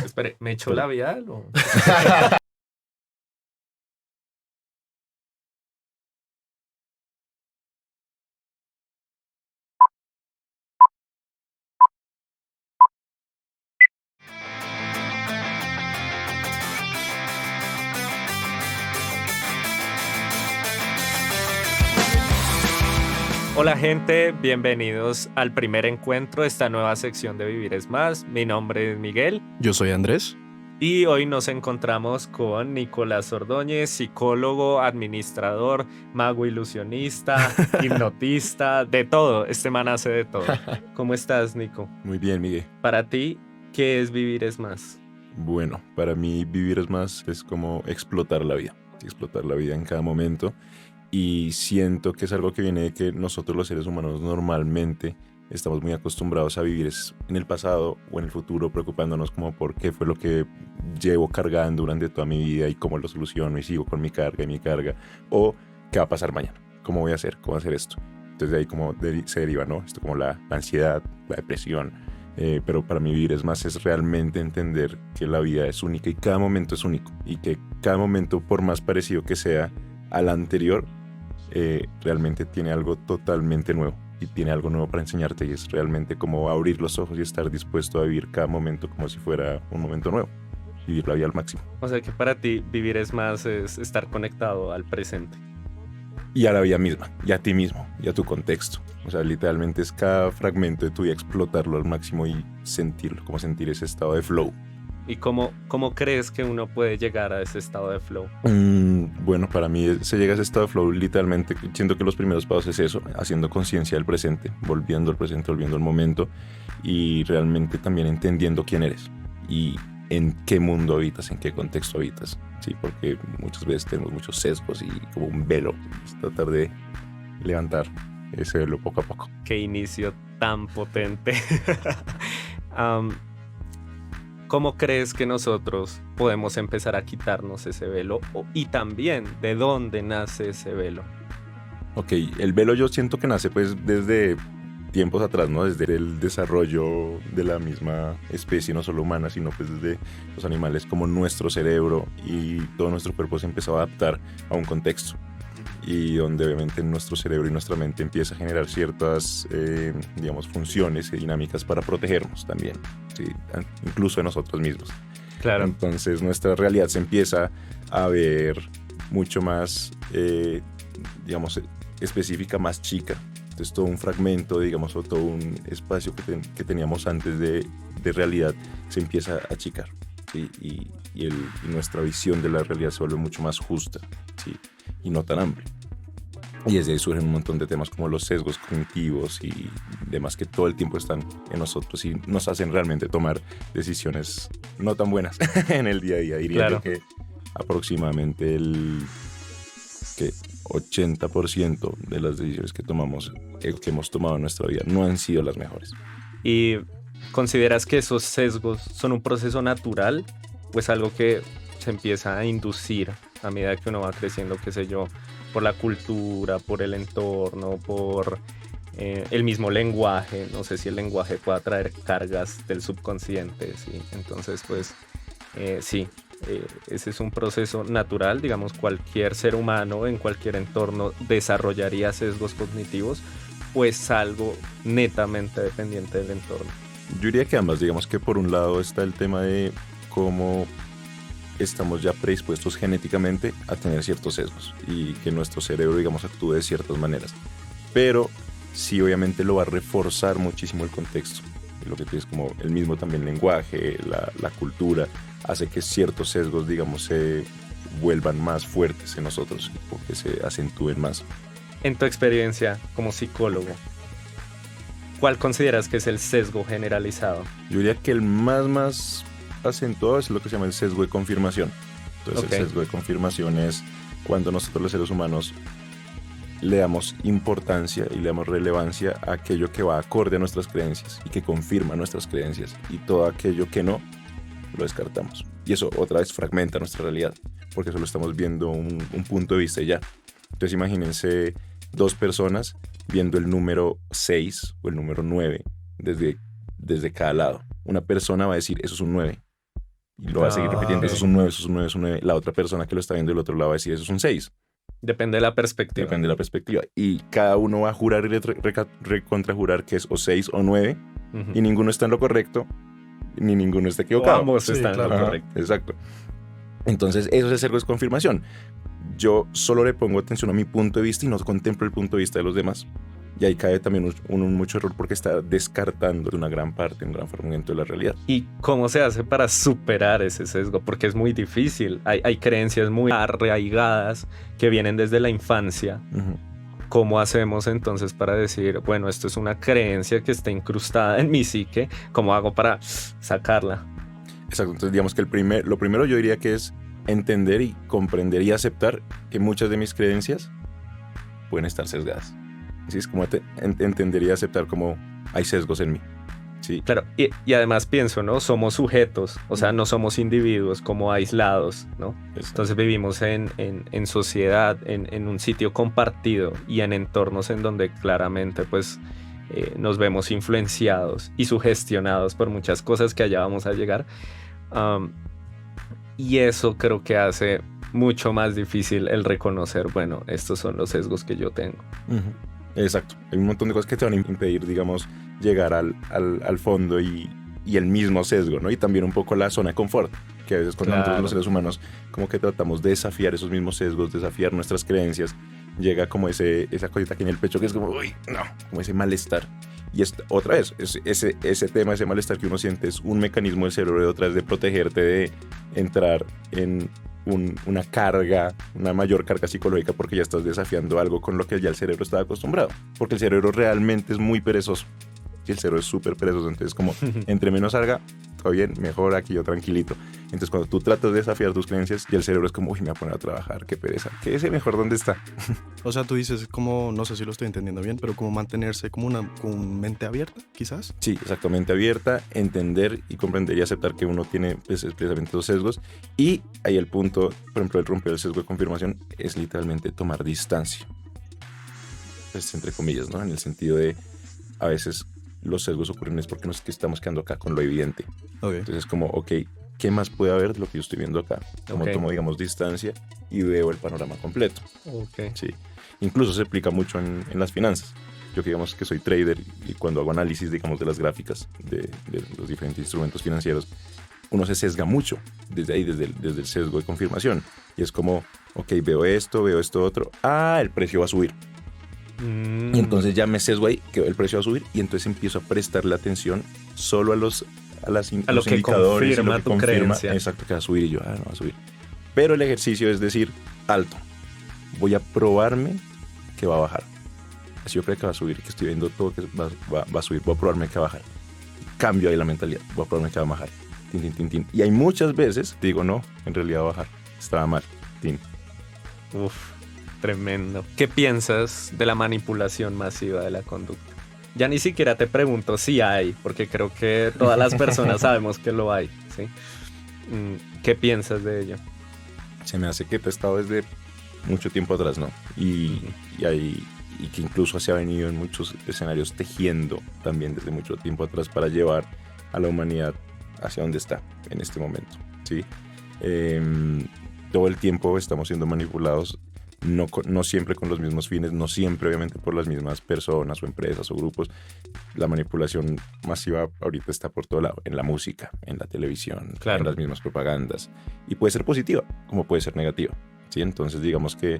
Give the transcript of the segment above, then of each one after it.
Espere, ¿me echó labial o...? Hola gente, bienvenidos al primer encuentro de esta nueva sección de Vivir es Más. Mi nombre es Miguel Yo soy Andrés. y hoy nos encontramos con Nicolás Ordóñez, psicólogo, administrador, mago ilusionista, hipnotista, de todo. Este man hace de todo. ¿Cómo estás, Nico? Muy bien, Miguel. Para ti, ¿qué es Vivir es Más? Bueno, para mí vivir es más, es como explotar la vida en cada momento. Y siento que es algo que viene de que nosotros los seres humanos normalmente estamos muy acostumbrados a vivir en el pasado o en el futuro, preocupándonos como por qué fue lo que llevo cargando durante toda mi vida y cómo lo soluciono y sigo con mi carga y mi carga, o qué va a pasar mañana, cómo voy a hacer, cómo voy a hacer esto. Entonces de ahí como se deriva, ¿no? Esto como la ansiedad, la depresión. Pero para mí vivir es más, es realmente entender que la vida es única y cada momento es único y que cada momento, por más parecido que sea al anterior, realmente tiene algo totalmente nuevo y tiene algo nuevo para enseñarte, y es realmente como abrir los ojos y estar dispuesto a vivir cada momento como si fuera un momento nuevo, vivir la vida al máximo. O sea que para ti Vivir es Más es estar conectado al presente. Y a la vida misma, y a ti mismo, y a tu contexto. O sea, literalmente es cada fragmento de tu vida explotarlo al máximo y sentirlo, como sentir ese estado de flow. ¿Y cómo crees que uno puede llegar a ese estado de flow? Bueno, para mí se llega a ese estado de flow literalmente, siento que los primeros pasos es eso, haciendo conciencia del presente, volviendo al presente, volviendo al momento, y realmente también entendiendo quién eres y en qué mundo habitas, en qué contexto habitas, sí, porque muchas veces tenemos muchos sesgos y como un velo, es tratar de levantar ese velo poco a poco. Qué inicio tan potente. Am, ¿Cómo crees que nosotros podemos empezar a quitarnos ese velo? Y también, ¿de dónde nace ese velo? Ok, el velo yo siento que nace pues desde tiempos atrás, ¿no? Desde el desarrollo de la misma especie, no solo humana, sino pues desde los animales, como nuestro cerebro y todo nuestro cuerpo se empezó a adaptar a un contexto, y donde obviamente nuestro cerebro y nuestra mente empieza a generar ciertas, digamos, funciones y dinámicas para protegernos también, ¿sí? Incluso de nosotros mismos. Claro. Entonces nuestra realidad se empieza a ver mucho más, digamos, específica, más chica. Entonces todo un fragmento, digamos, o todo un espacio que teníamos antes de realidad se empieza a achicar, ¿sí? Y nuestra visión de la realidad se vuelve mucho más justa, ¿sí? Y no tan amplia. Y desde ahí surgen un montón de temas como los sesgos cognitivos y demás que todo el tiempo están en nosotros y nos hacen realmente tomar decisiones no tan buenas en el día a día. Diría Claro. yo que aproximadamente el 80% de las decisiones que hemos tomado en nuestra vida no han sido las mejores. ¿Y consideras que esos sesgos son un proceso natural o es algo que se empieza a inducir a medida que uno va creciendo, qué sé yo, por la cultura, por el entorno, por el mismo lenguaje? No sé si el lenguaje pueda traer cargas del subconsciente, ¿sí? Entonces, pues, sí, ese es un proceso natural. Digamos, cualquier ser humano en cualquier entorno desarrollaría sesgos cognitivos, o es algo netamente dependiente del entorno. Yo diría que ambas, digamos que por un lado está el tema de cómo estamos ya predispuestos genéticamente a tener ciertos sesgos y que nuestro cerebro, digamos, actúe de ciertas maneras. Pero sí, obviamente lo va a reforzar muchísimo el contexto. Lo que tienes como el mismo también lenguaje, la cultura, hace que ciertos sesgos, digamos, se vuelvan más fuertes en nosotros porque se acentúen más. En tu experiencia como psicólogo, ¿cuál consideras que es el sesgo generalizado? Yo diría que el más acentuado es lo que se llama el sesgo de confirmación. Entonces, Okay. El sesgo de confirmación es cuando nosotros los seres humanos le damos importancia y le damos relevancia a aquello que va acorde a nuestras creencias y que confirma nuestras creencias, y todo aquello que no, lo descartamos. Y eso otra vez fragmenta nuestra realidad, porque solo estamos viendo un punto de vista y ya. Entonces imagínense dos personas viendo el número 6 o el número 9 desde cada lado. Una persona va a decir, eso es un 9, Y lo va a seguir repitiendo, eso es un 9, eso es un 9, eso es un 9. La otra persona que lo está viendo del otro lado va a decir, eso es un 6. Depende de la perspectiva. Depende de la perspectiva. Y cada uno va a jurar y recontrajurar que es o 6 o 9. Y ninguno está en lo correcto, ni ninguno está equivocado. O ambos están en lo correcto. Exacto. Entonces, eso es el sesgo de confirmación. Yo solo le pongo atención a mi punto de vista y no contemplo el punto de vista de los demás. Y ahí cae también un mucho error porque está descartando una gran parte, un gran fragmento de la realidad. ¿Y cómo se hace para superar ese sesgo? Porque es muy difícil. Hay creencias muy arraigadas que vienen desde la infancia. Uh-huh. ¿Cómo hacemos entonces para decir, bueno, esto es una creencia que está incrustada en mi psique? ¿Cómo hago para sacarla? Exacto. Entonces, digamos que lo primero yo diría que es entender y comprender y aceptar que muchas de mis creencias pueden estar sesgadas. Así es como entender y aceptar como hay sesgos en mí. Sí. Claro, y además pienso, ¿no? Somos sujetos, o sea, no somos individuos como aislados, ¿no? Exacto. Entonces vivimos en sociedad, en un sitio compartido y en entornos en donde claramente pues nos vemos influenciados y sugestionados por muchas cosas que allá vamos a llegar. Y eso creo que hace mucho más difícil el reconocer, bueno, estos son los sesgos que yo tengo. Uh-huh. Exacto. Hay un montón de cosas que te van a impedir, digamos, llegar al fondo y el mismo sesgo, ¿no? Y también un poco la zona de confort, que a veces cuando nosotros los seres humanos como que tratamos de desafiar esos mismos sesgos, desafiar nuestras creencias, llega como esa cosita aquí en el pecho que es como, uy, no, como ese malestar. Y otra vez, ese tema, ese malestar que uno siente es un mecanismo del cerebro de otra vez de protegerte de entrar en una carga, una mayor carga psicológica porque ya estás desafiando algo con lo que ya el cerebro estaba acostumbrado. Porque el cerebro realmente es muy perezoso. Y el cerebro es súper perezoso. Entonces, como entre menos salga, todo bien, mejor aquí yo tranquilito. Entonces, cuando tú tratas de desafiar tus creencias y el cerebro es como, uy, me voy a poner a trabajar, qué pereza. ¿Qué ese mejor dónde está? O sea, tú dices como, no sé si lo estoy entendiendo bien, pero como mantenerse como con mente abierta, quizás. Sí, exactamente, abierta, entender y comprender y aceptar que uno tiene pues, precisamente los sesgos. Y ahí el punto, por ejemplo, el romper el sesgo de confirmación es literalmente tomar distancia. Pues entre comillas, ¿no? En el sentido de, a veces los sesgos ocurren es porque nos estamos quedando acá con lo evidente. Okay. Entonces es como, ok, ¿qué más puede haber de lo que yo estoy viendo acá? Como tomo, digamos, distancia y veo el panorama completo. Okay. Sí. Incluso se aplica mucho en las finanzas. Yo que digamos que soy trader y cuando hago análisis, digamos, de las gráficas de los diferentes instrumentos financieros, uno se sesga mucho desde ahí, desde el sesgo de confirmación. Y es como, ok, veo esto otro. Ah, el precio va a subir. Y entonces ya me sesgo ahí que el precio va a subir y entonces empiezo a prestarle atención solo a los indicadores y lo que confirma creencia. Exacto, que va a subir y yo, no va a subir. Pero el ejercicio es decir, alto, voy a probarme que va a bajar. Si yo creo que va a subir, que estoy viendo todo que va a subir, voy a probarme que va a bajar. Cambio ahí la mentalidad, voy a probarme que va a bajar. Tin, tin, tin, tin. Y hay muchas veces, digo, no, en realidad va a bajar, estaba mal. Tin. Uf. Tremendo. ¿Qué piensas de la manipulación masiva de la conducta? Ya ni siquiera te pregunto si hay, porque creo que todas las personas sabemos que lo hay, ¿sí? ¿Qué piensas de ello? Se me hace que he estado desde mucho tiempo atrás, ¿no? Y que incluso se ha venido en muchos escenarios tejiendo también desde mucho tiempo atrás para llevar a la humanidad hacia donde está en este momento, ¿sí? Todo el tiempo estamos siendo manipulados. No siempre con los mismos fines, no siempre obviamente por las mismas personas o empresas o grupos. La manipulación masiva ahorita está por todo lado, en la música, en la televisión, claro, en las mismas propagandas. Y puede ser positiva, como puede ser negativa, ¿sí? Entonces digamos que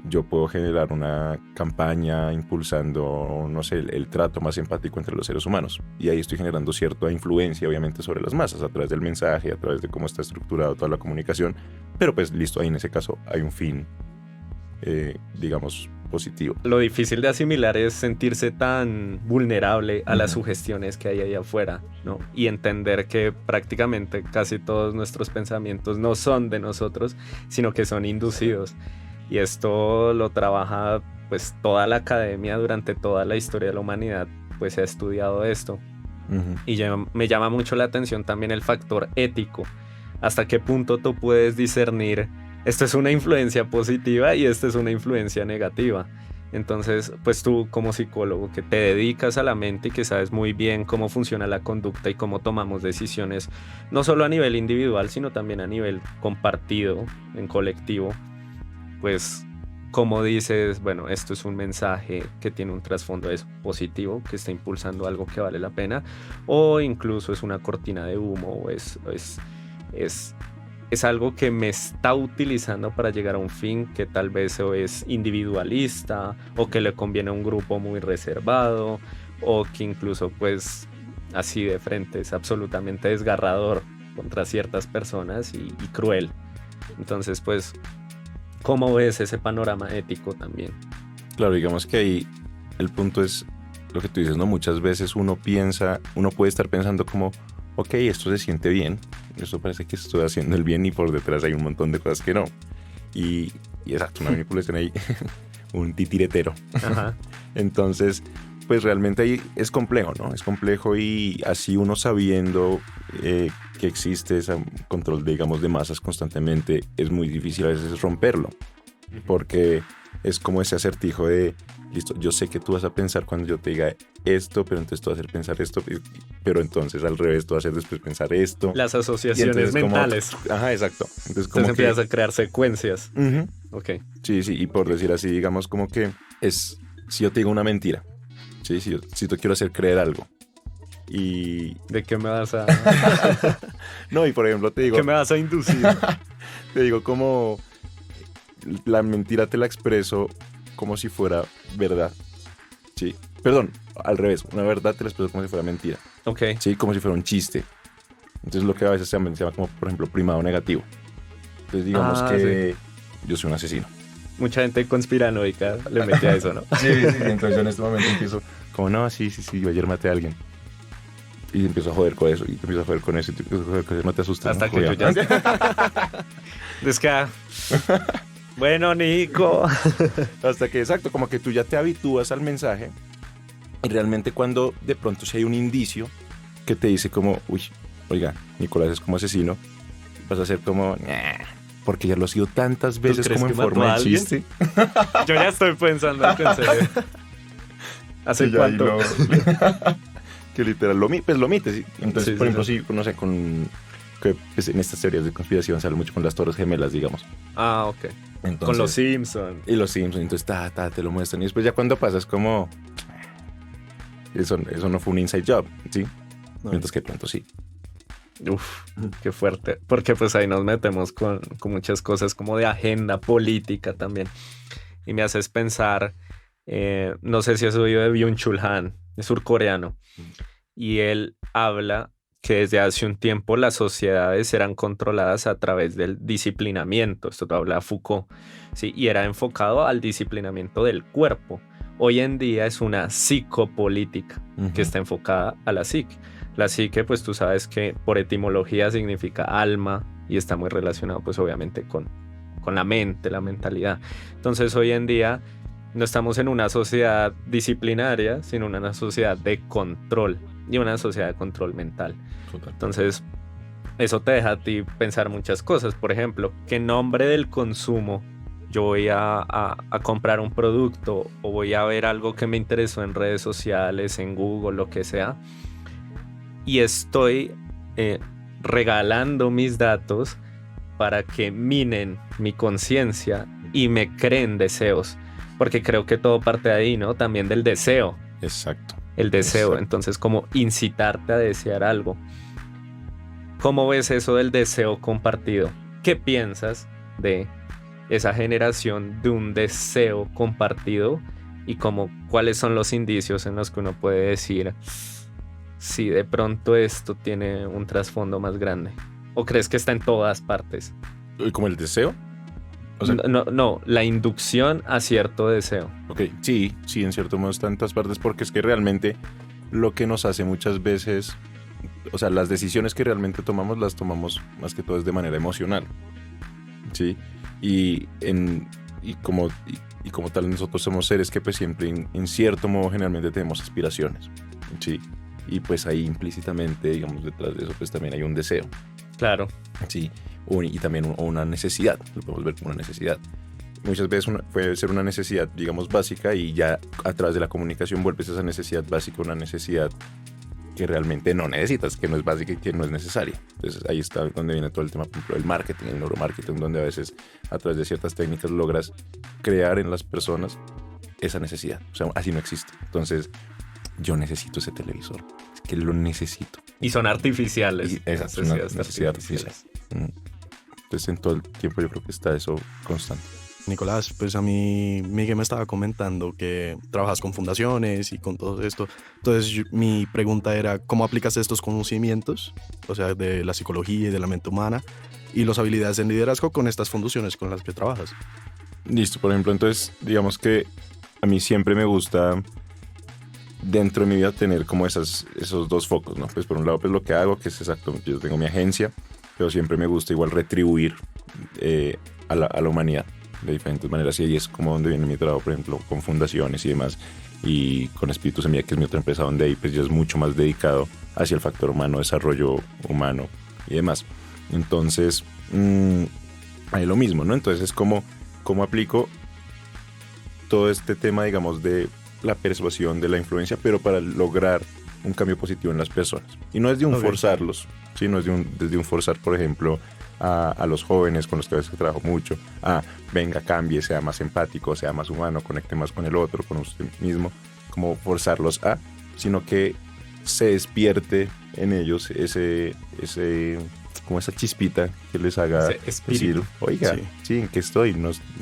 yo puedo generar una campaña impulsando, no sé, el trato más empático entre los seres humanos. Y ahí estoy generando cierta influencia obviamente sobre las masas, a través del mensaje, a través de cómo está estructurado toda la comunicación. Pero pues listo, ahí en ese caso hay un fin digamos, positivo. Lo difícil de asimilar es sentirse tan vulnerable a las sugestiones que hay ahí afuera, ¿no? Y entender que prácticamente casi todos nuestros pensamientos no son de nosotros, sino que son inducidos. Y esto lo trabaja pues toda la academia durante toda la historia de la humanidad, pues se ha estudiado esto. Y me llama mucho la atención también el factor ético. ¿Hasta qué punto tú puedes discernir esto es una influencia positiva y esto es una influencia negativa? Entonces, pues tú como psicólogo que te dedicas a la mente y que sabes muy bien cómo funciona la conducta y cómo tomamos decisiones, no solo a nivel individual, sino también a nivel compartido, en colectivo, pues cómo dices, bueno, esto es un mensaje que tiene un trasfondo positivo, que está impulsando algo que vale la pena, o incluso es una cortina de humo, o es algo que me está utilizando para llegar a un fin que tal vez o es individualista o que le conviene a un grupo muy reservado o que incluso pues así de frente es absolutamente desgarrador contra ciertas personas y cruel. Entonces pues, ¿cómo ves ese panorama ético también? Claro, digamos que ahí el punto es lo que tú dices, ¿no? Muchas veces uno puede estar pensando como, ok, esto se siente bien, esto parece que estoy haciendo el bien y por detrás hay un montón de cosas que no. Y exacto, una manipulación ahí, un titiretero. Ajá. Entonces, pues realmente ahí es complejo, ¿no? Es complejo y así uno sabiendo que existe ese control, digamos, de masas constantemente, es muy difícil a veces romperlo. Porque es como ese acertijo de, listo, yo sé que tú vas a pensar cuando yo te diga esto, pero entonces tú vas a hacer pensar esto, pero entonces al revés tú vas a hacer después pensar esto. Las asociaciones mentales. Ajá, exacto. Entonces empiezas a crear secuencias. Uh-huh. Ok. Sí, y por decir así, digamos como que es, si yo te digo una mentira, ¿sí? Si te quiero hacer creer algo y... ¿De qué me vas a...? No, y por ejemplo te digo... ¿Qué me vas a inducir? Te digo como... La mentira te la expreso como si fuera verdad. Sí. Perdón, al revés. Una verdad te la expreso como si fuera mentira. Ok. Sí, como si fuera un chiste. Entonces lo que a veces se llama como, por ejemplo, primado negativo. Entonces digamos que yo soy un asesino. Mucha gente conspiranoica le mete a eso, ¿no? Sí. Entonces yo en este momento empiezo como, no, sí, yo ayer maté a alguien. Y empiezo a joder con eso, y empiezo a joder con eso, y empiezo a joder con eso, no te asustes. Hasta ¿no? que tú ya... Es que... Bueno, Nico. Hasta que, exacto, como que tú ya te habitúas al mensaje y realmente cuando de pronto si hay un indicio que te dice como, uy, oiga, Nicolás es como asesino, vas a ser como, porque ya lo ha sido tantas veces como en forma de chiste. Yo ya estoy pensando en serio. ¿Hace cuánto? Que literal lo omites. ¿Sí? Entonces, Sí, por ejemplo, sí, no sé, que pues, en estas teorías de conspiración sale mucho con las torres gemelas, digamos. Ah, ok. Entonces, con los Simpsons. Y los Simpsons, entonces te lo muestran. Y después ya cuando pasa es como... Eso no fue un inside job, ¿sí? No. Mientras que de pronto sí. Uf, qué fuerte. Porque pues ahí nos metemos con muchas cosas como de agenda política también. Y me haces pensar, no sé si has oído de Byung-Chul Han, es surcoreano. Y él habla que desde hace un tiempo las sociedades eran controladas a través del disciplinamiento. Esto lo habla Foucault, ¿sí? Y era enfocado al disciplinamiento del cuerpo. Hoy en día es una psicopolítica que está enfocada a la psique. La psique, pues tú sabes que por etimología significa alma y está muy relacionado pues obviamente con la mente, la mentalidad. Entonces hoy en día no estamos en una sociedad disciplinaria, sino en una sociedad de control y una sociedad de control mental. Total. Entonces eso te deja a ti pensar muchas cosas. Por ejemplo, que en nombre del consumo yo voy a comprar un producto o voy a ver algo que me interesó en redes sociales, en Google, lo que sea, y estoy regalando mis datos para que minen mi conciencia y me creen deseos, porque creo que todo parte de ahí, ¿no? También del deseo. Exacto. El deseo, Exacto. Entonces como incitarte a desear algo. ¿Cómo ves eso del deseo compartido? ¿Qué piensas de esa generación de un deseo compartido y cuáles son los indicios en los que uno puede decir si de pronto esto tiene un trasfondo más grande? ¿O crees que está en todas partes? ¿Como el deseo? O sea, no, la inducción a cierto deseo. Ok, sí, en cierto modo está en todas partes porque es que realmente lo que nos hace muchas veces, o sea, las decisiones que realmente tomamos las tomamos más que todo es de manera emocional, ¿sí? Y como tal nosotros somos seres que pues siempre en cierto modo generalmente tenemos aspiraciones, ¿sí? Y pues ahí implícitamente, digamos, detrás de eso pues también hay un deseo. Claro. Sí, y también una necesidad, lo podemos ver como una necesidad. muchas veces puede ser una necesidad, digamos, básica, y ya a través de la comunicación vuelves esa necesidad básica una necesidad que realmente no necesitas, que no es básica y que no es necesaria. Entonces ahí está donde viene todo el tema, por ejemplo, el marketing, el neuromarketing, donde a veces a través de ciertas técnicas logras crear en las personas esa necesidad. O sea, así no existe. Entonces, yo necesito ese televisor. Es que lo necesito. Y son artificiales. Y esa es una necesidad artificial. Entonces, en todo el tiempo yo creo que está eso constante. Nicolás, pues a mí Miguel me estaba comentando que trabajas con fundaciones y con todo esto. Entonces mi pregunta era, ¿cómo aplicas estos conocimientos, o sea, de la psicología y de la mente humana y las habilidades en liderazgo con estas fundaciones con las que trabajas? Listo, por ejemplo, entonces digamos que a mí siempre me gusta dentro de mi vida tener como esos dos focos, ¿no? Pues por un lado, pues lo que hago, que es exacto, yo tengo mi agencia, pero siempre me gusta igual retribuir a la humanidad de diferentes maneras, y ahí es como donde viene mi trabajo, por ejemplo, con fundaciones y demás, y con Espíritu Semilla, que es mi otra empresa, donde ahí pues ya es mucho más dedicado hacia el factor humano, desarrollo humano y demás. Entonces, ahí lo mismo, ¿no? Entonces es como aplico todo este tema, digamos, de la persuasión, de la influencia, pero para lograr un cambio positivo en las personas. Y no es de un forzarlos, ¿sí? No es desde un forzar, por ejemplo, a los jóvenes con los que a veces trabajo mucho, venga, cambie, sea más empático, sea más humano, conecte más con el otro, con usted mismo, como forzarlos sino que se despierte en ellos como esa chispita que les haga decir, oiga, sí, ¿en qué estoy?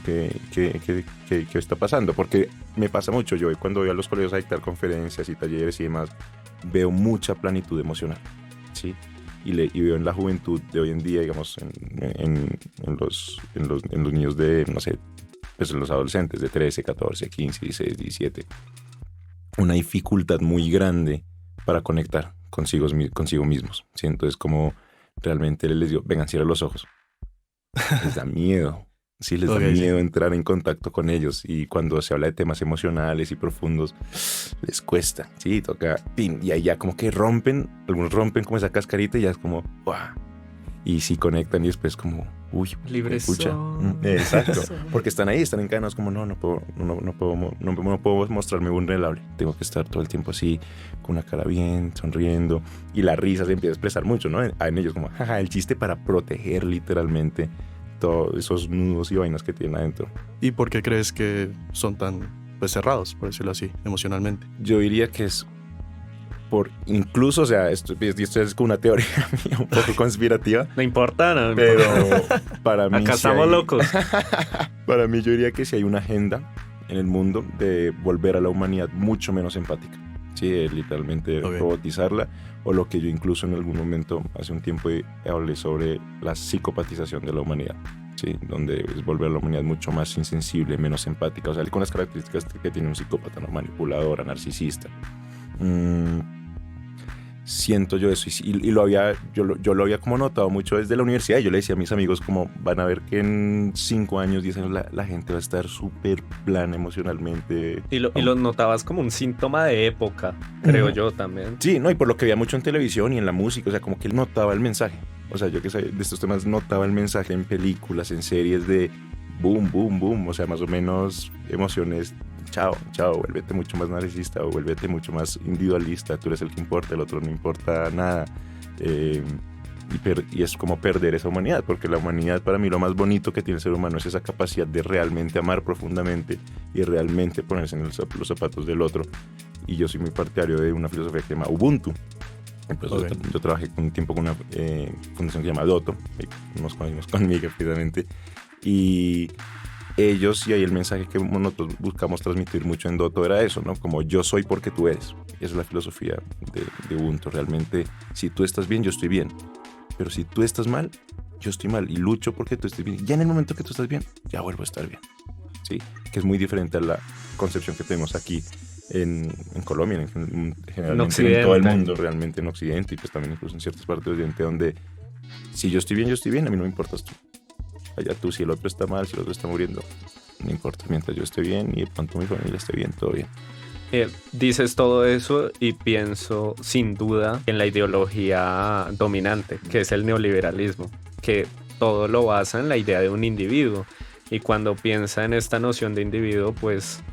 ¿Qué está pasando? Porque me pasa mucho, yo cuando voy a los colegios a dictar conferencias y talleres y demás, veo mucha planitud emocional, ¿sí? Y veo en la juventud de hoy en día, digamos, en los niños de, no sé, pues en los adolescentes de 13, 14, 15, 16, 17, una dificultad muy grande para conectar consigo mismos, ¿sí? Entonces, como realmente les digo, vengan, cierren los ojos. Les da miedo. Sí, les da miedo entrar en contacto con ellos, y cuando se habla de temas emocionales y profundos les cuesta, sí, toca pin, y ahí ya como que algunos rompen como esa cascarita y ya es como ¡buah! Y sí conectan y después como uy, libre escucha. Exacto, porque están ahí, están encadenados como no puedo mostrarme vulnerable, tengo que estar todo el tiempo así con una cara bien, sonriendo, y la risa se empieza a expresar mucho, ¿no? En ellos como jaja, el chiste para proteger literalmente todos esos nudos y vainas que tienen adentro. ¿Y por qué crees que son tan cerrados, por decirlo así, emocionalmente? Yo diría que es incluso, o sea, esto es como una teoría mía un poco conspirativa. No importa, no. Pero para mí acá estamos locos. Para mí yo diría que si hay una agenda en el mundo de volver a la humanidad mucho menos empática. Sí, literalmente robotizarla, o lo que yo incluso en algún momento hace un tiempo hablé sobre la psicopatización de la humanidad, sí, donde es volver a la humanidad mucho más insensible, menos empática, o sea, con las características que tiene un psicópata, ¿no? Manipuladora, narcisista. Siento yo eso, y yo lo había como notado mucho desde la universidad. Yo le decía a mis amigos como van a ver que en 5 años, 10 años la gente va a estar súper plana emocionalmente. Y lo notabas como un síntoma de época, creo yo también. Sí, no, y por lo que veía mucho en televisión y en la música, o sea, como que él notaba el mensaje. O sea, yo que sé de estos temas, notaba el mensaje en películas, en series de boom, boom, boom, o sea, más o menos emociones. Chao, vuélvete mucho más narcisista, o vuélvete mucho más individualista, tú eres el que importa, el otro no importa nada. Y es como perder esa humanidad, porque la humanidad, para mí, lo más bonito que tiene el ser humano es esa capacidad de realmente amar profundamente y realmente ponerse en los zapatos del otro. Y yo soy muy partidario de una filosofía que se llama Ubuntu. Entonces, yo trabajé un tiempo con una fundación que se llama Doto, nos conocimos conmigo precisamente, y ellos, y ahí el mensaje que nosotros buscamos transmitir mucho en Doto era eso, ¿no? Como yo soy porque tú eres. Esa es la filosofía de Ubuntu. Realmente, si tú estás bien, yo estoy bien. Pero si tú estás mal, yo estoy mal. Y lucho porque tú estés bien. Ya en el momento que tú estás bien, ya vuelvo a estar bien. ¿Sí? Que es muy diferente a la concepción que tenemos aquí en Colombia, generalmente en todo el mundo, realmente en Occidente, y pues también incluso en ciertas partes de Oriente, donde si yo estoy bien, a mí no me importas tú. Allá tú, si el otro está mal, si el otro está muriendo, no importa, mientras yo esté bien y de pronto mi familia esté bien, todo bien. Dices todo eso y pienso sin duda en la ideología dominante, que es el neoliberalismo, que todo lo basa en la idea de un individuo. Y cuando piensa en esta noción de individuo, pues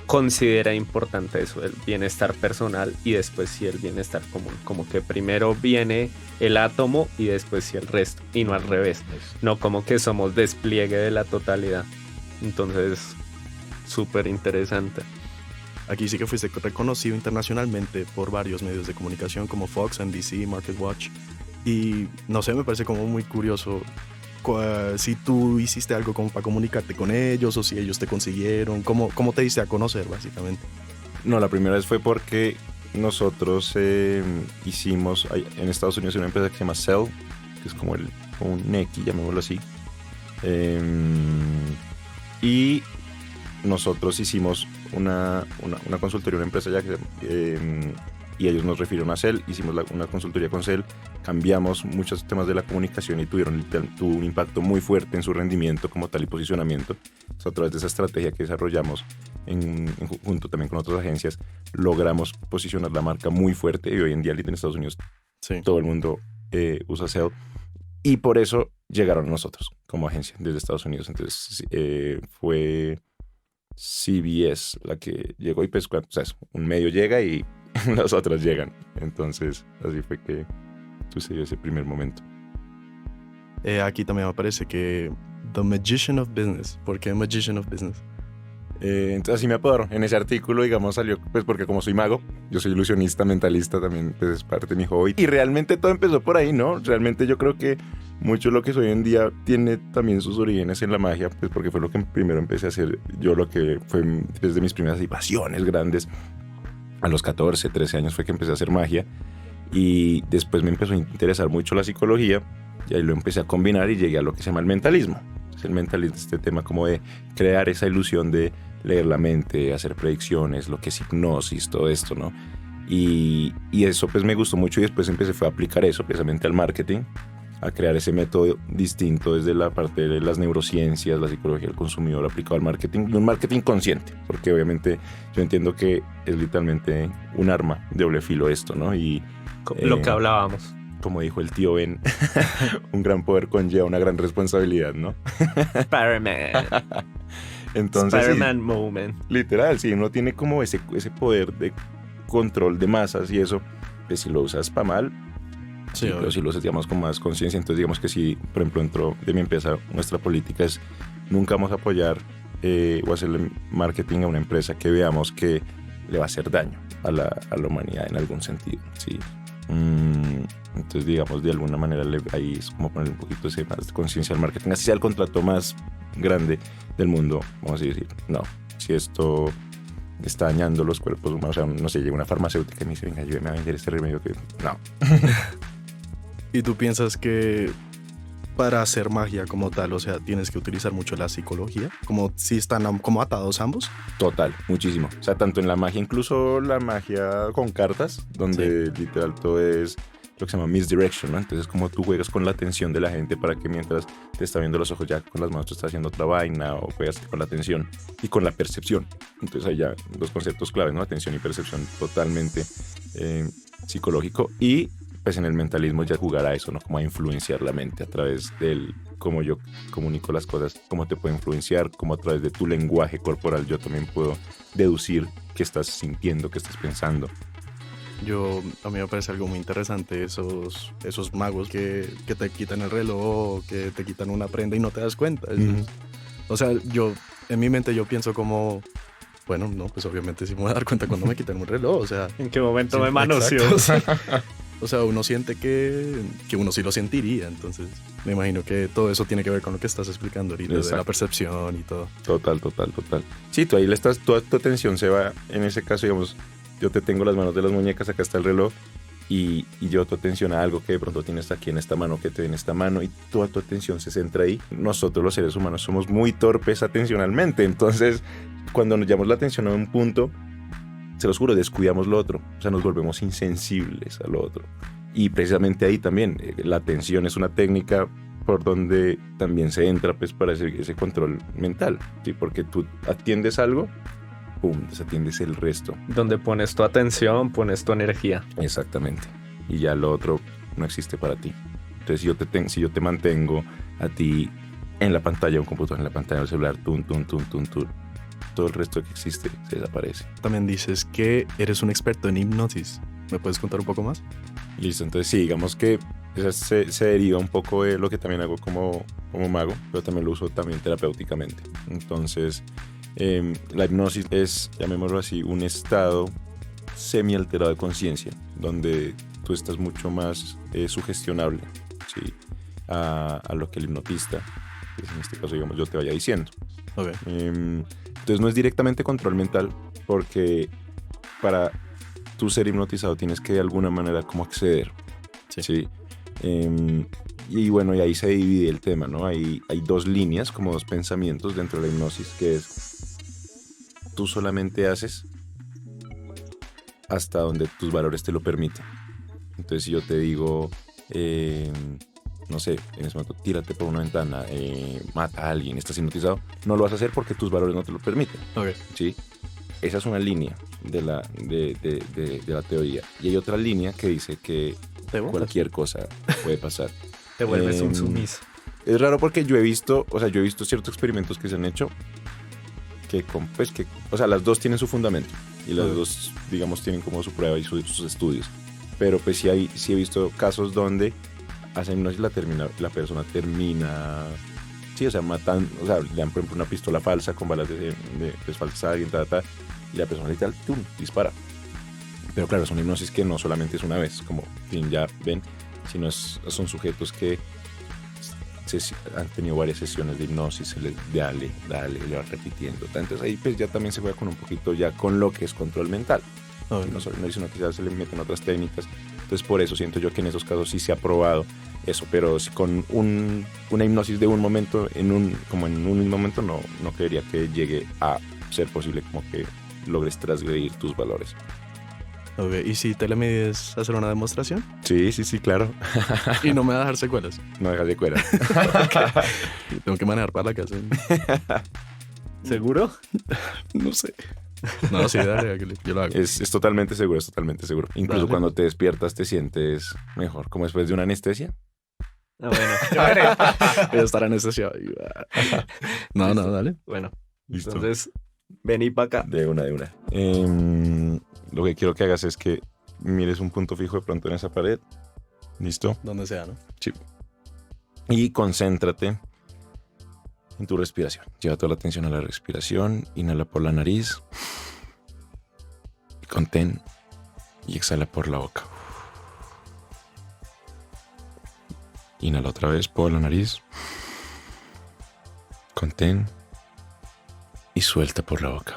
considera importante eso, el bienestar personal y después sí el bienestar común. Como que primero viene el átomo y después sí el resto, y no al revés. No como que somos despliegue de la totalidad. Entonces, súper interesante. Aquí sí que fuiste reconocido internacionalmente por varios medios de comunicación como Fox, NBC, Market Watch. Y no sé, me parece como muy curioso si tú hiciste algo como para comunicarte con ellos o si ellos te consiguieron. ¿Cómo te diste a conocer, básicamente? No, la primera vez fue porque nosotros hicimos en Estados Unidos una empresa que se llama Cell, que es como un Neki, llamémoslo así. Y nosotros hicimos una consultoría, una empresa ya y ellos nos refirieron a Cell, hicimos una consultoría con Cell, cambiamos muchos temas de la comunicación y tuvo un impacto muy fuerte en su rendimiento como tal y posicionamiento. O sea, a través de esa estrategia que desarrollamos junto también con otras agencias, logramos posicionar la marca muy fuerte y hoy en día en Estados Unidos sí, todo el mundo usa Cell y por eso llegaron a nosotros como agencia desde Estados Unidos. Entonces fue CBS la que llegó y pues, o sea, un medio llega y las otras llegan. Entonces así fue que sucedió ese primer momento. Aquí también me parece que The Magician of Business. ¿Por qué Magician of Business? Entonces así me apodaron. En ese artículo, digamos, salió pues porque como soy mago, yo soy ilusionista, mentalista también, pues es parte de mi hobby. Y realmente todo empezó por ahí, ¿no? Realmente yo creo que mucho de lo que soy hoy en día tiene también sus orígenes en la magia, pues porque fue lo que primero empecé a hacer yo, lo que fue desde mis primeras pasiones grandes. A los 14, 13 años fue que empecé a hacer magia y después me empezó a interesar mucho la psicología y ahí lo empecé a combinar y llegué a lo que se llama el mentalismo. El mentalismo es este tema como de crear esa ilusión de leer la mente, hacer predicciones, lo que es hipnosis, todo esto, ¿no? Y eso pues me gustó mucho y después fue a aplicar eso precisamente al marketing, a crear ese método distinto desde la parte de las neurociencias, la psicología del consumidor aplicado al marketing, y un marketing consciente, porque obviamente yo entiendo que es literalmente un arma de doble filo esto, ¿no? Y lo que hablábamos. Como dijo el tío Ben, un gran poder conlleva una gran responsabilidad, ¿no? Spider-Man. Entonces, Spider-Man sí, moment. literal, sí, uno tiene como ese poder de control de masas y eso, pues si lo usas para mal, sí, pero si lo usas, digamos, con más conciencia, entonces digamos que si, por ejemplo, dentro de mi empresa, nuestra política es nunca vamos a apoyar o hacerle marketing a una empresa que veamos que le va a hacer daño a la humanidad en algún sentido, ¿sí? Entonces, digamos, de alguna manera ahí es como poner un poquito ese más de conciencia al marketing, así sea el contrato más grande del mundo, vamos a decir, no, si esto está dañando los cuerpos humanos, o sea, no sé, llega una farmacéutica y me dice, venga, yo me voy a vender este remedio que no. ¿Y tú piensas que para hacer magia como tal, o sea, tienes que utilizar mucho la psicología? Como si están como atados ambos. Total, muchísimo. O sea, tanto en la magia, incluso la magia con cartas, donde sí, literal todo es lo que se llama misdirection, ¿no? Entonces, como tú juegas con la atención de la gente para que mientras te está viendo los ojos ya con las manos tú estás haciendo otra vaina, o juegas con la atención y con la percepción. Entonces, hay ya dos conceptos claves, ¿no? Atención y percepción, totalmente psicológico. Y pues en el mentalismo ya jugar a eso, ¿no? Como a influenciar la mente a través del cómo yo comunico las cosas, cómo te puedo influenciar, cómo a través de tu lenguaje corporal yo también puedo deducir qué estás sintiendo, qué estás pensando. A mí me parece algo muy interesante esos magos que te quitan el reloj, que te quitan una prenda y no te das cuenta. O sea, en mi mente yo pienso como, bueno, no, pues obviamente sí me voy a dar cuenta cuando me quitan un reloj, o sea. ¿En qué momento sí, me manoseó? O sea, uno siente que uno sí lo sentiría, entonces me imagino que todo eso tiene que ver con lo que estás explicando ahorita, de la percepción y todo. Total. Sí, tú ahí toda tu atención se va, en ese caso, digamos, yo te tengo las manos de las muñecas, acá está el reloj, y yo tu atención a algo que de pronto tienes aquí en esta mano, que te en esta mano, y toda tu atención se centra ahí. Nosotros los seres humanos somos muy torpes atencionalmente, entonces cuando nos llamamos la atención a un punto, se los juro, descuidamos lo otro, o sea, nos volvemos insensibles a lo otro. Y precisamente ahí también, la atención es una técnica por donde también se entra pues para ese control mental, ¿sí? Porque tú atiendes algo, pum, desatiendes el resto. Donde pones tu atención, pones tu energía. Exactamente. Y ya lo otro no existe para ti. Entonces, si yo te mantengo a ti en la pantalla de un computador, en la pantalla del celular, tun, tun, tun, tun, tun. Todo el resto que existe se desaparece. También dices que eres un experto en hipnosis. ¿Me puedes contar un poco más? Listo, entonces sí, digamos que esa se deriva un poco de lo que también hago como mago, pero también lo uso también terapéuticamente. Entonces, la hipnosis es, llamémoslo así, un estado semi-alterado de conciencia, donde tú estás mucho más sugestionable, ¿sí? A lo que el hipnotista, pues en este caso, digamos, yo te vaya diciendo. Ok. Entonces no es directamente control mental, porque para tú ser hipnotizado tienes que de alguna manera como acceder. Sí. ¿Sí? Y bueno, y ahí se divide el tema, ¿no? Hay dos líneas, como dos pensamientos dentro de la hipnosis, que es tú solamente haces hasta donde tus valores te lo permiten. Entonces si yo te digo, no sé, en ese momento tírate por una ventana, mata a alguien, estás hipnotizado, no lo vas a hacer porque tus valores no te lo permiten. Ok. ¿Sí? Esa es una línea de la teoría. Y hay otra línea que dice que cualquier cosa puede pasar. Te vuelves un sumiso. Es raro porque yo he visto ciertos experimentos que se han hecho o sea, las dos tienen su fundamento y las dos, digamos, tienen como su prueba y sus estudios. Pero pues sí he visto casos donde hacen hipnosis la persona termina, sí, o sea, matan, o sea, le dan por ejemplo una pistola falsa con balas de falsas a alguien, y la persona literal, ¡tum!, dispara. Pero claro, son hipnosis que no solamente es una vez, como ya ven, sino son sujetos que han tenido varias sesiones de hipnosis, se les dale, le va repitiendo. Entonces ahí pues ya también se juega con un poquito ya con lo que es control mental. No sino que ya se le meten otras técnicas. Entonces por eso siento yo que en esos casos sí se ha probado eso, pero si con una hipnosis de un momento, en un mismo momento, no creería que llegue a ser posible como que logres transgredir tus valores. Ok, ¿y si te le mides hacer una demostración? Sí, claro. Y no me va a dejar secuelas. No dejas de cuera. Okay. Tengo que manejar para la casa. ¿Seguro? No sé. No, sí, dale, yo lo hago. Es totalmente seguro, Incluso Dale. cuando te despiertas te sientes mejor, como después de una anestesia. Ah, bueno. Voy a estar anestesiado. No, dale. Bueno, Listo. entonces vení para acá. De una. Lo que quiero que hagas es que mires un punto fijo de pronto en esa pared. ¿Listo? Donde sea, ¿no? Sí. Y concéntrate en tu respiración. Lleva toda la atención a la respiración. Inhala por la nariz. Contén. Y exhala por la boca. Inhala otra vez por la nariz. Contén. Y suelta por la boca.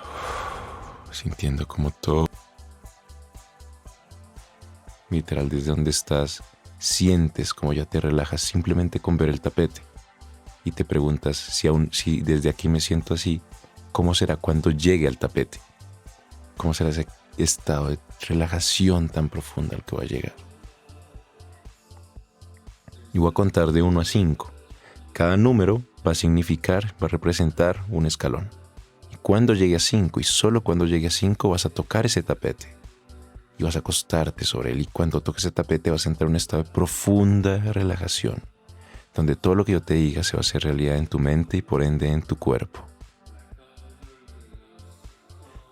Sintiendo como todo, literal, desde donde estás, sientes como ya te relajas simplemente con ver el tapete. Y te preguntas si desde aquí me siento así, ¿cómo será cuando llegue al tapete? ¿Cómo será ese estado de relajación tan profunda al que va a llegar? Y voy a contar de 1 a 5. Cada número va a representar un escalón. Y cuando llegue a 5, y solo cuando llegue a 5, vas a tocar ese tapete. Y vas a acostarte sobre él. Y cuando toques ese tapete vas a entrar en un estado de profunda relajación, donde todo lo que yo te diga se va a hacer realidad en tu mente y por ende en tu cuerpo.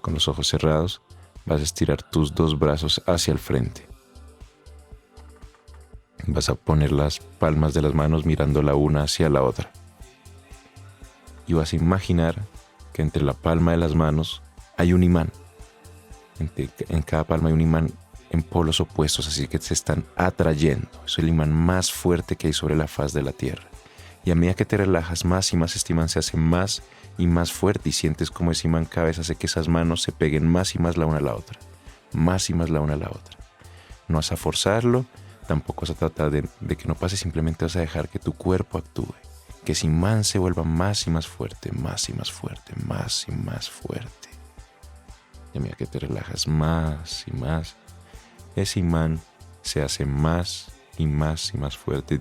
Con los ojos cerrados, vas a estirar tus 2 brazos hacia el frente. Vas a poner las palmas de las manos mirando la una hacia la otra. Y vas a imaginar que entre la palma de las manos hay un imán. En cada palma hay un imán en polos opuestos, así que se están atrayendo. Es el imán más fuerte que hay sobre la faz de la tierra. Y a medida que te relajas más y más, este imán se hace más y más fuerte y sientes como ese imán cada vez hace que esas manos se peguen más y más la una a la otra. Más y más la una a la otra. No vas a forzarlo, tampoco vas a tratar de que no pase, simplemente vas a dejar que tu cuerpo actúe. Que ese imán se vuelva más y más fuerte, más y más fuerte, más y más fuerte. Y a medida que te relajas más y más, ese imán se hace más y más y más fuerte.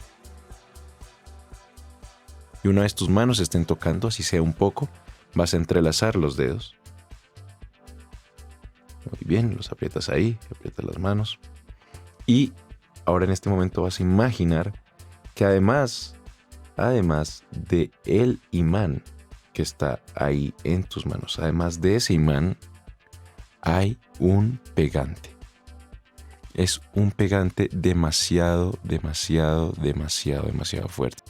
Y una vez tus manos estén tocando, así sea un poco, vas a entrelazar los dedos. Muy bien, los aprietas ahí, aprietas las manos. Y ahora en este momento vas a imaginar que además además de el imán que está ahí en tus manos, además de ese imán, hay un pegante. Es un pegante demasiado fuerte.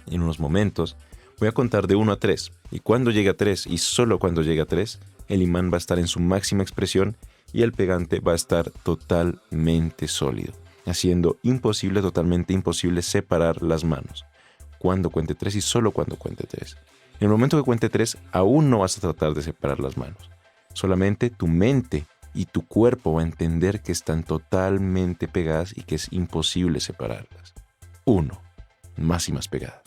En unos momentos voy a contar de 1 a 3, y cuando llegue a 3, y solo cuando llegue a 3, el imán va a estar en su máxima expresión y el pegante va a estar totalmente sólido, haciendo totalmente imposible separar las manos. Cuando cuente 3 y solo cuando cuente 3. En el momento que cuente 3, aún no vas a tratar de separar las manos. Solamente tu mente y tu cuerpo va a entender que están totalmente pegadas y que es imposible separarlas. 1. Más y más pegada.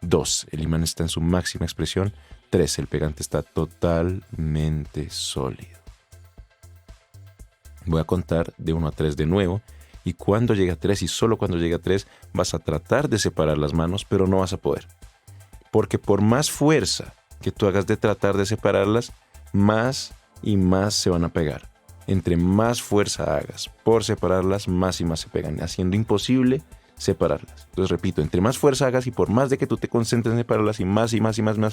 2. El imán está en su máxima expresión. 3. El pegante está totalmente sólido. Voy a contar de 1 a 3 de nuevo. Y cuando llegue a 3 y solo cuando llegue a 3 vas a tratar de separar las manos, pero no vas a poder. Porque por más fuerza que tú hagas de tratar de separarlas, más y más se van a pegar. Entre más fuerza hagas por separarlas, más y más se pegan, haciendo imposible separarlas. Entonces repito, entre más fuerza hagas y por más de que tú te concentres en separarlas y más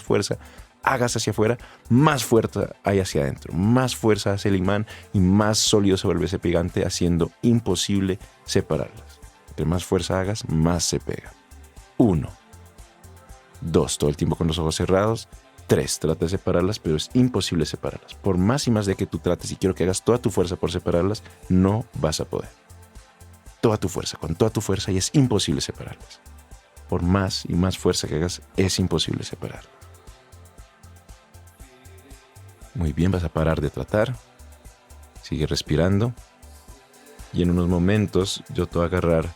fuerza hagas hacia afuera, más fuerza hay hacia adentro, más fuerza hace el imán y más sólido se vuelve ese pegante, haciendo imposible separarlas. Entre más fuerza hagas, más se pega. 1. 2. Todo el tiempo con los ojos cerrados. 3. Trata de separarlas, pero es imposible separarlas. Por más y más de que tú trates y quiero que hagas toda tu fuerza por separarlas, no vas a poder. Con toda tu fuerza y es imposible separarlas. Por más y más fuerza que hagas, es imposible separarlas. Muy bien, vas a parar de tratar. Sigue respirando. Y en unos momentos yo te voy a agarrar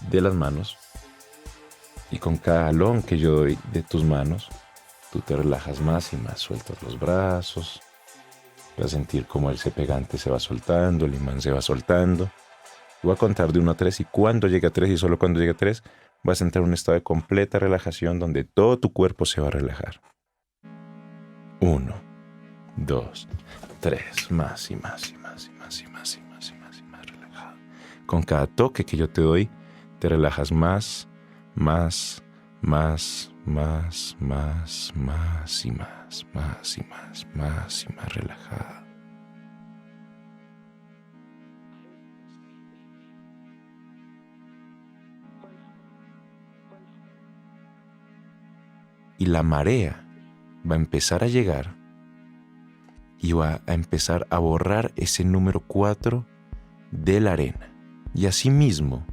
de las manos. Y con cada jalón que yo doy de tus manos, tú te relajas más y más. Sueltas los brazos. Vas a sentir cómo ese pegante se va soltando, el imán se va soltando. Voy a contar de 1 a 3 y cuando llegue a 3 y solo cuando llegue a 3 vas a entrar en un estado de completa relajación donde todo tu cuerpo se va a relajar. 1, 2, 3, más y más y más y más y más y más y más y más relajado. Con cada toque que yo te doy, te relajas más y más y más relajado. Y la marea va a empezar a llegar y va a empezar a borrar ese número 4 de la arena. Y asimismo,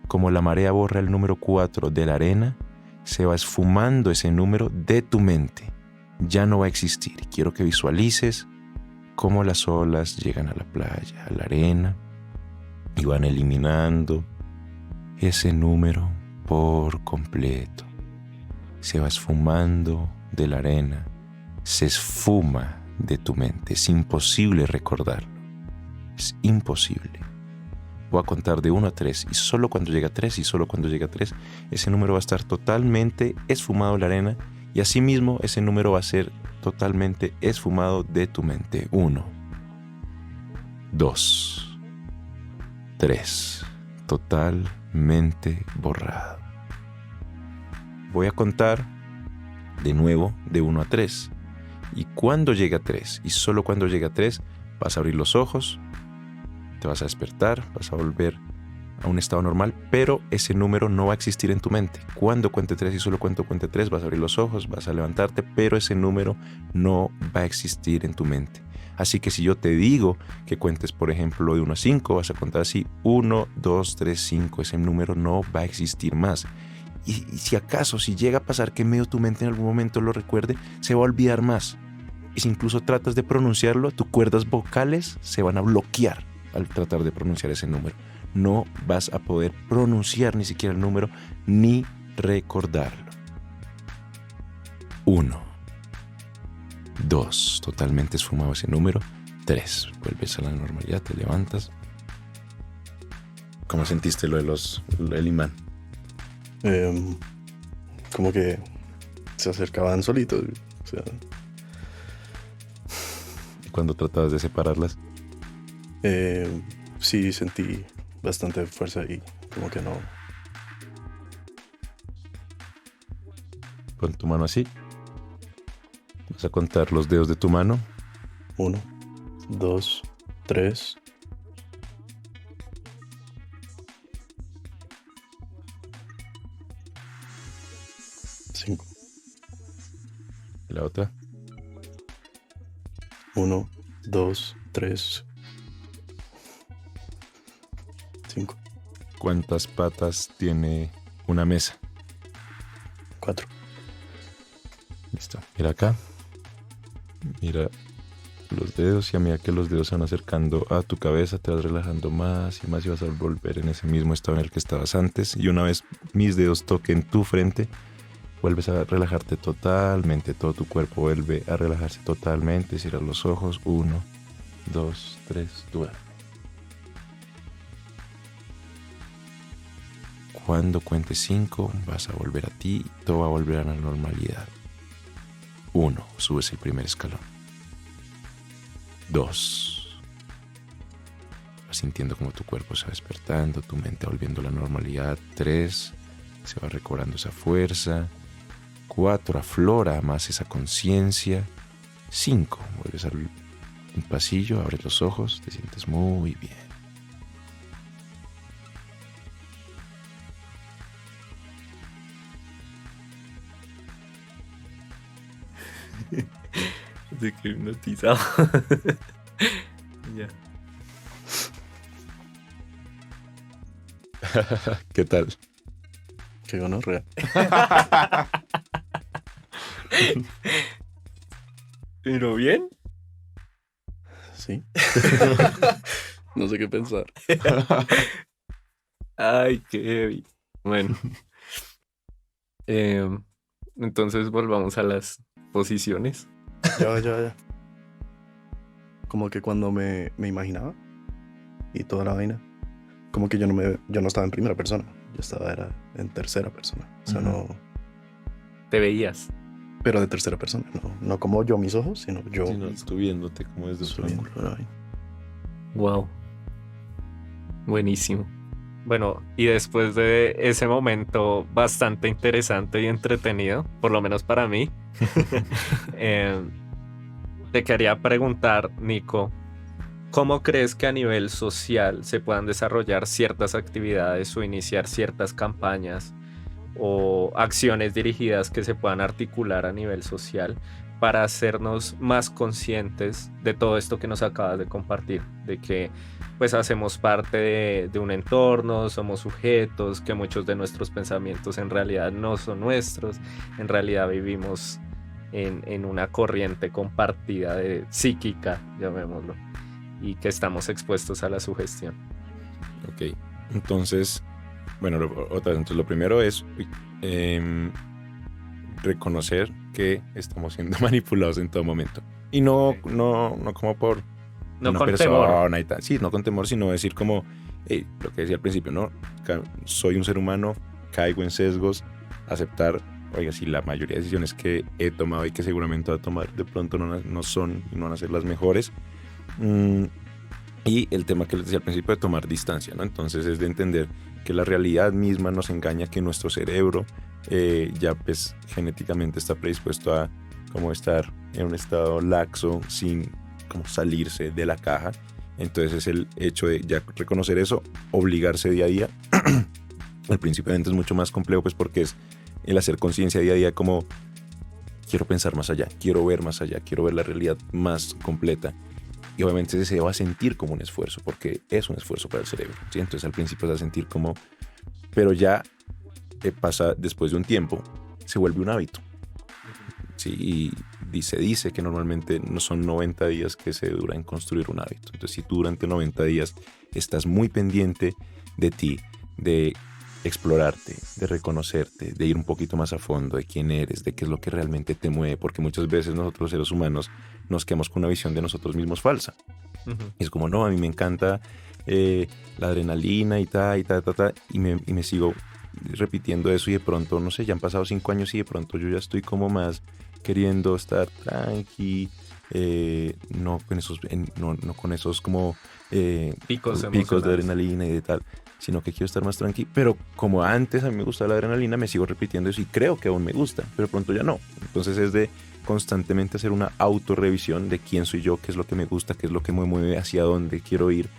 como la marea borra el número 4 de la arena, se va esfumando ese número de tu mente. Ya no va a existir. Quiero que visualices cómo las olas llegan a la playa, a la arena, y van eliminando ese número por completo. Se va esfumando de la arena, se esfuma de tu mente. Es imposible recordarlo. Es imposible. Voy a contar de 1 a 3 y solo cuando llegue a 3 ese número va a estar totalmente esfumado de la arena y asimismo ese número va a ser totalmente esfumado de tu mente. 1, 2, 3. Totalmente borrado. Voy a contar de nuevo de 1 a 3. Y cuando llegue a 3, y solo cuando llegue a 3, vas a abrir los ojos, te vas a despertar, vas a volver a un estado normal, pero ese número no va a existir en tu mente. Cuando cuente 3 y solo cuando cuente 3, vas a abrir los ojos, vas a levantarte, pero ese número no va a existir en tu mente. Así que si yo te digo que cuentes, por ejemplo, de 1 a 5, vas a contar así: 1, 2, 3, 5. Ese número no va a existir más. Y si acaso, si llega a pasar que medio tu mente en algún momento lo recuerde, se va a olvidar más. Y si incluso tratas de pronunciarlo, tus cuerdas vocales se van a bloquear al tratar de pronunciar ese número. No vas a poder pronunciar ni siquiera el número ni recordarlo. 1, 2, totalmente esfumado ese número. 3, vuelves a la normalidad, te levantas. ¿Cómo sentiste lo del imán? Como que se acercaban solitos. O sea, ¿Y cuando tratabas de separarlas? sí sentí bastante fuerza y como que no Pon tu mano así. Vas a contar los dedos de tu mano. 1, 2, 3. 5. La otra. 1, 2, 3. 5. ¿Cuántas patas tiene una mesa? 4. Listo. Mira acá. Mira los dedos y a medida que los dedos se van acercando a tu cabeza te vas relajando más y más y vas a volver en ese mismo estado en el que estabas antes. Y una vez mis dedos toquen tu frente, vuelves a relajarte totalmente. Todo tu cuerpo vuelve a relajarse totalmente. Cierra los ojos. 1, 2, 3, duerme. Cuando cuentes 5, vas a volver a ti, todo va a volver a la normalidad. 1, subes el primer escalón. 2, vas sintiendo como tu cuerpo se va despertando, tu mente va volviendo a la normalidad. 3, se va recobrando esa fuerza. 4, aflora más esa conciencia. 5, vuelves al pasillo, abres los ojos, te sientes muy bien. Estoy que hipnotizado. Ya. ¿Qué tal? Qué gonorrea. ¿Pero bien? Sí. No sé qué pensar. Ay, qué heavy. Bueno. Entonces volvamos a las posiciones. Ya. Como que cuando me imaginaba y toda la vaina, como que yo no estaba en primera persona, era en tercera persona. O sea, no, Te veías. pero de tercera persona, no como yo mis ojos, sino yo Sí, no, estoy viéndote como desde otro subiendo ángulo. la vaina. Wow. Buenísimo. Bueno, y después de ese momento bastante interesante y entretenido, por lo menos para mí, te quería preguntar, Nico, ¿cómo crees que a nivel social se puedan desarrollar ciertas actividades o iniciar ciertas campañas o acciones dirigidas que se puedan articular a nivel social para hacernos más conscientes de todo esto que nos acabas de compartir, de que pues hacemos parte de un entorno, somos sujetos, que muchos de nuestros pensamientos en realidad no son nuestros, en realidad vivimos en una corriente compartida de psíquica, llamémoslo, y que estamos expuestos a la sugestión? Ok, entonces, bueno, otra vez, entonces lo primero es reconocer que estamos siendo manipulados en todo momento. Y no como por No una con persona temor. y tal. Sí, no con temor, sino decir como, hey, lo que decía al principio, ¿no? Soy un ser humano, caigo en sesgos, aceptar, oiga, si la mayoría de decisiones que he tomado y que seguramente voy a tomar de pronto no son y no van a ser las mejores. Y el tema que les decía al principio de tomar distancia, ¿no? Entonces es de entender que la realidad misma nos engaña, que nuestro cerebro ya pues genéticamente está predispuesto a como estar en un estado laxo sin como salirse de la caja. Entonces es el hecho de ya reconocer eso, obligarse día a día. Al principio es mucho más complejo pues porque es el hacer conciencia día a día como quiero pensar más allá, quiero ver más allá, quiero ver la realidad más completa. Y obviamente se va a sentir como un esfuerzo, porque es un esfuerzo para el cerebro, ¿sí? Entonces al principio se va a sentir como... Pero ya pasa, después de un tiempo, se vuelve un hábito. ¿Sí? Y se dice que normalmente no son 90 días que se dura en construir un hábito. Entonces si tú durante 90 días estás muy pendiente de ti, de explorarte, de reconocerte, de ir un poquito más a fondo de quién eres, de qué es lo que realmente te mueve, porque muchas veces nosotros los seres humanos nos quedamos con una visión de nosotros mismos falsa. Y es como, no, a mí me encanta la adrenalina y me sigo repitiendo eso y de pronto, no sé, ya han pasado 5 años y de pronto yo ya estoy como más queriendo estar tranqui, no con esos como Picos de emocionales. adrenalina y de tal, sino que quiero estar más tranquilo. Pero como antes a mí me gustaba la adrenalina, me sigo repitiendo eso y creo que aún me gusta, pero pronto ya no. Entonces es de constantemente hacer una autorrevisión de quién soy yo, qué es lo que me gusta, qué es lo que me mueve, hacia dónde quiero ir.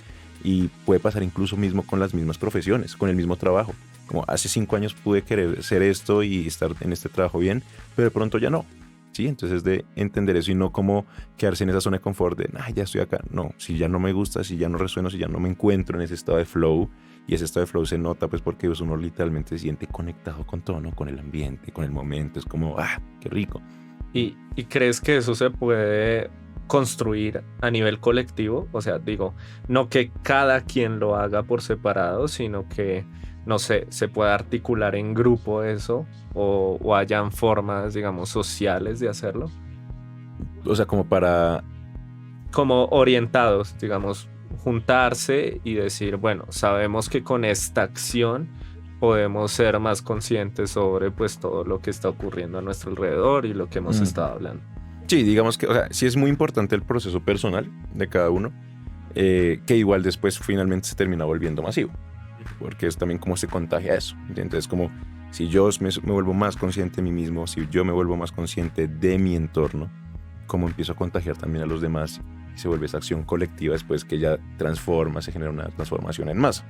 Y puede pasar incluso mismo con las mismas profesiones, con el mismo trabajo. Como hace 5 años pude querer ser esto y estar en este trabajo bien, pero de pronto ya no. ¿Sí? Entonces es de entender eso y no como quedarse en esa zona de confort de, ya estoy acá. No, si ya no me gusta, si ya no resueno, si ya no me encuentro en ese estado de flow, y ese estado de flow se nota pues porque uno literalmente se siente conectado con todo, ¿no? Con el ambiente, con el momento. Es como, qué rico. ¿Y crees que eso se puede construir a nivel colectivo? O sea, digo, no que cada quien lo haga por separado, sino que, no sé, se pueda articular en grupo eso o hayan formas, digamos, sociales de hacerlo. O sea, como para... Como orientados, digamos, juntarse y decir, bueno, sabemos que con esta acción podemos ser más conscientes sobre pues todo lo que está ocurriendo a nuestro alrededor y lo que hemos estado hablando. Sí, digamos que, o sea, sí es muy importante el proceso personal de cada uno, que igual después finalmente se termina volviendo masivo, porque es también como se contagia eso. Entonces, como si yo me vuelvo más consciente de mí mismo, si yo me vuelvo más consciente de mi entorno, como empiezo a contagiar también a los demás y se vuelve esa acción colectiva después que ya transforma, se genera una transformación en masa.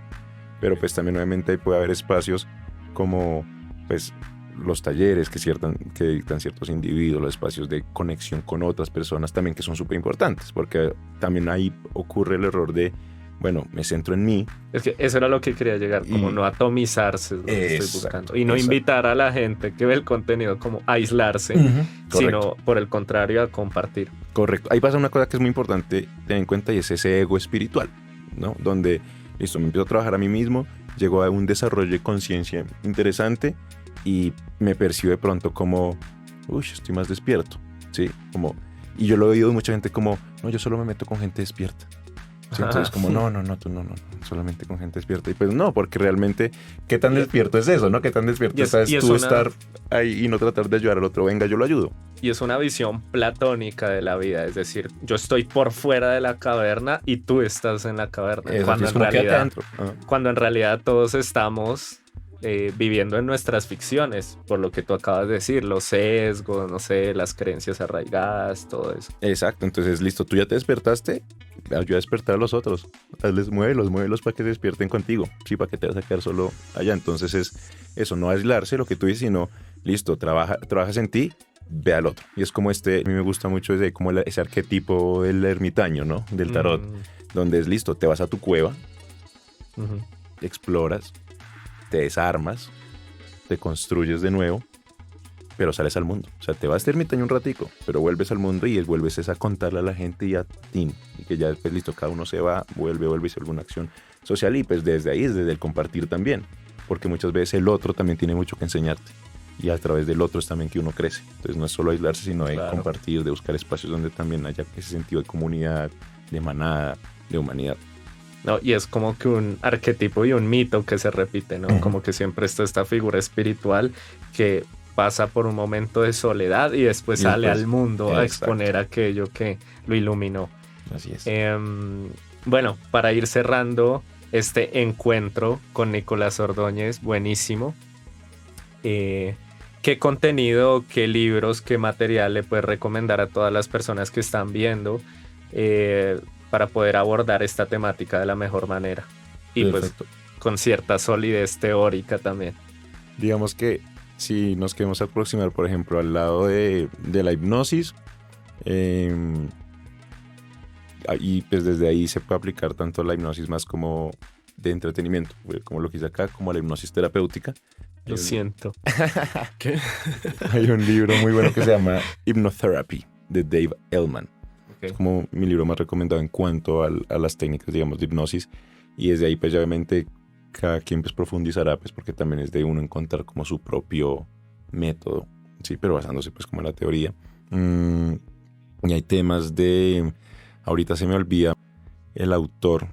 Pero pues también obviamente puede haber espacios como pues los talleres que dictan ciertos individuos, los espacios de conexión con otras personas también que son súper importantes, porque también ahí ocurre el error de, bueno, me centro en mí. Es que eso era lo que quería llegar, como no atomizarse, es lo que estoy buscando. Y no invitar a la gente que ve el contenido como a aislarse, sino por el contrario a compartir. Correcto. Ahí pasa una cosa que es muy importante tener en cuenta y es ese ego espiritual, ¿no? Donde, listo, me empiezo a trabajar a mí mismo, llego a un desarrollo de conciencia interesante y me percibo de pronto como, estoy más despierto, ¿sí? Como, y yo lo he oído de mucha gente como, no, yo solo me meto con gente despierta. ¿Sí? Entonces como, no, tú no, solamente con gente despierta. Y pues no, porque realmente, ¿qué tan despierto es eso, no? ¿Qué tan despierto estás tú estar ahí y no tratar de ayudar al otro? Venga, yo lo ayudo. Y es una visión platónica de la vida, es decir, yo estoy por fuera de la caverna y tú estás en la caverna. Cuando en realidad todos estamos viviendo en nuestras ficciones, por lo que tú acabas de decir, los sesgos, no sé, las creencias arraigadas, todo eso. Exacto, entonces listo, tú ya te despertaste, ayuda a despertar a los otros, muévelos para que se despierten contigo, sí, para que te vas a quedar solo allá. Entonces es eso, no aislarse, lo que tú dices, sino listo, trabajas en ti, ve al otro. Y es como a mí me gusta mucho ese arquetipo del ermitaño, ¿no? Del tarot, donde es listo, te vas a tu cueva, exploras, te desarmas, te construyes de nuevo, pero sales al mundo. O sea, te vas de ermitaño un ratico, pero vuelves al mundo y vuelves a contarle a la gente y que ya después, listo, cada uno se va, vuelve y se vuelve una acción social. Y pues desde ahí es desde el compartir también, porque muchas veces el otro también tiene mucho que enseñarte y a través del otro es también que uno crece. Entonces no es solo aislarse, sino de compartir, de buscar espacios donde también haya ese sentido de comunidad, de manada, de humanidad. No, y es como que un arquetipo y un mito que se repite, ¿no? Como que siempre está esta figura espiritual que pasa por un momento de soledad y después sale al mundo a exponer aquello que lo iluminó. Así es. Bueno, para ir cerrando este encuentro con Nicolás Ordóñez, buenísimo. ¿Qué contenido, qué libros, qué material le puedes recomendar a todas las personas que están viendo para poder abordar esta temática de la mejor manera? Y perfecto. Pues con cierta solidez teórica también. Digamos que si nos queremos aproximar, por ejemplo, al lado de la hipnosis, y pues desde ahí se puede aplicar tanto la hipnosis más como de entretenimiento, como lo que hice acá, como la hipnosis terapéutica. Lo siento. ¿Qué? Hay un libro muy bueno que se llama Hypnotherapy, de Dave Ellman. Es como mi libro más recomendado en cuanto a las técnicas, digamos, de hipnosis. Y desde ahí, pues, obviamente, cada quien pues, profundizará, pues, porque también es de uno encontrar como su propio método, sí, pero basándose, pues, como en la teoría. Y hay temas ahorita se me olvida el autor,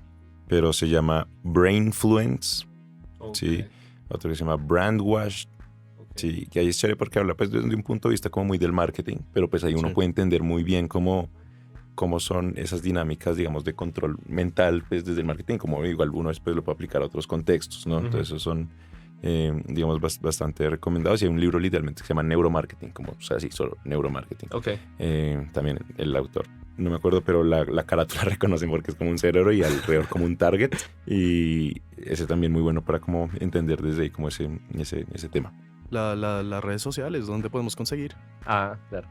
pero se llama Brainfluence, sí. Otro que se llama Brandwash, sí, que ahí es chévere porque habla, pues, desde un punto de vista como muy del marketing, pero pues ahí uno puede entender muy bien cómo cómo son esas dinámicas, digamos, de control mental, pues desde el marketing, como igual uno después lo puede aplicar a otros contextos, ¿no? Entonces esos son, digamos, bastante recomendados. Y hay un libro literalmente que se llama Neuromarketing, como, o sea, sí, solo Neuromarketing. Ok. También el autor, no me acuerdo, pero la carátula reconocen porque es como un cerebro y alrededor como un target. Y ese también muy bueno para como entender desde ahí como ese tema. Las redes sociales, ¿dónde podemos conseguir? Ah, claro.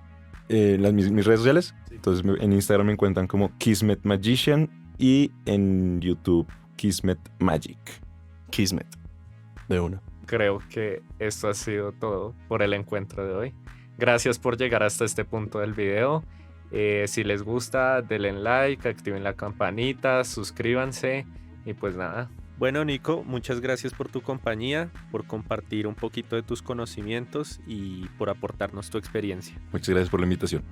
Mis redes sociales. Sí. Entonces en Instagram me encuentran como Kismet Magician y en YouTube Kismet Magic. Kismet, de una. Creo que esto ha sido todo por el encuentro de hoy. Gracias por llegar hasta este punto del video. Si les gusta, denle like, activen la campanita, suscríbanse y pues nada. Bueno, Nico, muchas gracias por tu compañía, por compartir un poquito de tus conocimientos y por aportarnos tu experiencia. Muchas gracias por la invitación.